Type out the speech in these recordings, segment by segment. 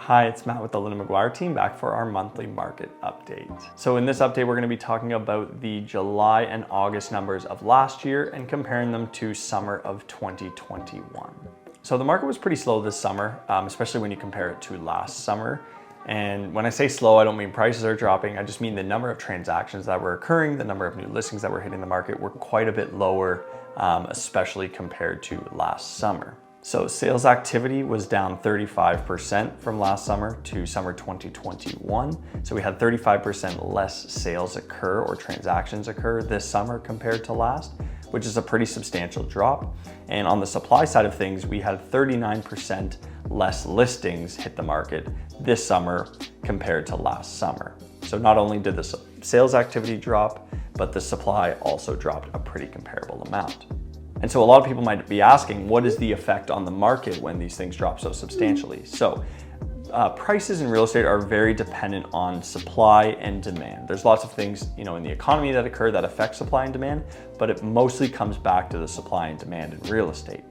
Hi, it's Matt with the Linda Maguire Team back for our monthly market update. So in this update, we're going to be talking about the July and August numbers of last year and comparing them to summer of 2021. So the market was pretty slow this summer, especially when you compare it to last summer. And when I say slow, I don't mean prices are dropping. I just mean the number of transactions that were occurring, the number of new listings that were hitting the market were quite a bit lower, especially compared to last summer. So sales activity was down 35% from last summer to summer 2021. So we had 35% less sales occur or transactions occur this summer compared to last, which is a pretty substantial drop. And on the supply side of things, we had 39% less listings hit the market this summer compared to last summer. So not only did the sales activity drop, but the supply also dropped a pretty comparable amount. And so a lot of people might be asking, what is the effect on the market when these things drop so substantially? So prices in real estate are very dependent on supply and demand. There's lots of things, in the economy that occur that affect supply and demand, but it mostly comes back to the supply and demand in real estate.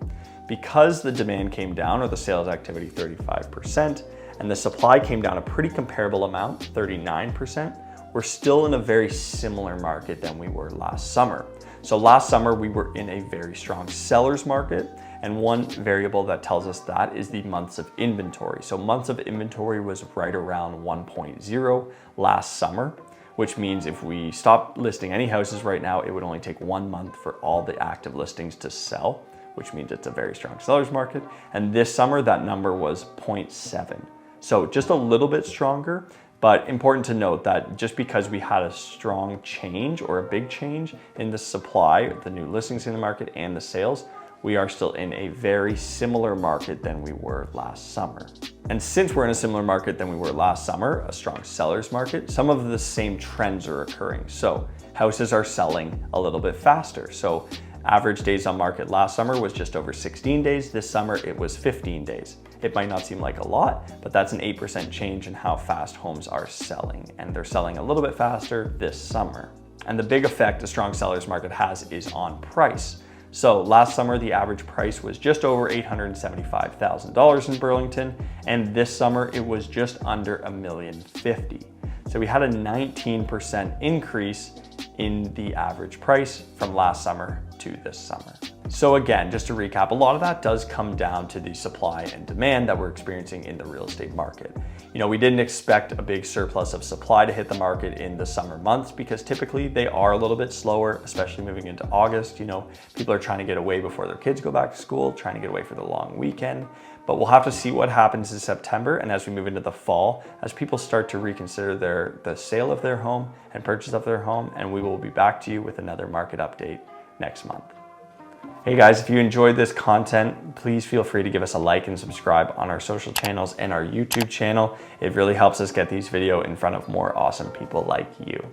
Because the demand came down, or the sales activity 35%, and the supply came down a pretty comparable amount, 39%, we're still in a very similar market than we were last summer. So last summer, we were in a very strong seller's market, and one variable that tells us that is the months of inventory. So months of inventory was right around 1.0 last summer, which means if we stop listing any houses right now, it would only take 1 month for all the active listings to sell, which means it's a very strong seller's market. And this summer, that number was 0.7. So just a little bit stronger. But important to note that just because we had a strong change or a big change in the supply, the new listings in the market and the sales, we are still in a very similar market than we were last summer. And since we're in a similar market than we were last summer, a strong seller's market, some of the same trends are occurring. So houses are selling a little bit faster. So average days on market last summer was just over 16 days. This summer, it was 15 days. It might not seem like a lot, but that's an 8% change in how fast homes are selling. And they're selling a little bit faster this summer. And the big effect a strong seller's market has is on price. So last summer, the average price was just over $875,000 in Burlington. And this summer, it was just under $1,050,000. So we had a 19% increase in the average price from last summer to this summer. So again, just to recap, a lot of that does come down to the supply and demand that we're experiencing in the real estate market. We didn't expect a big surplus of supply to hit the market in the summer months because typically they are a little bit slower, especially moving into August. People are trying to get away before their kids go back to school, trying to get away for the long weekend. But we'll have to see what happens in September and as we move into the fall, as people start to reconsider the sale of their home and purchase of their home, and we will be back to you with another market update next month. Hey guys, if you enjoyed this content, please feel free to give us a like and subscribe on our social channels and our YouTube channel. It really helps us get these videos in front of more awesome people like you.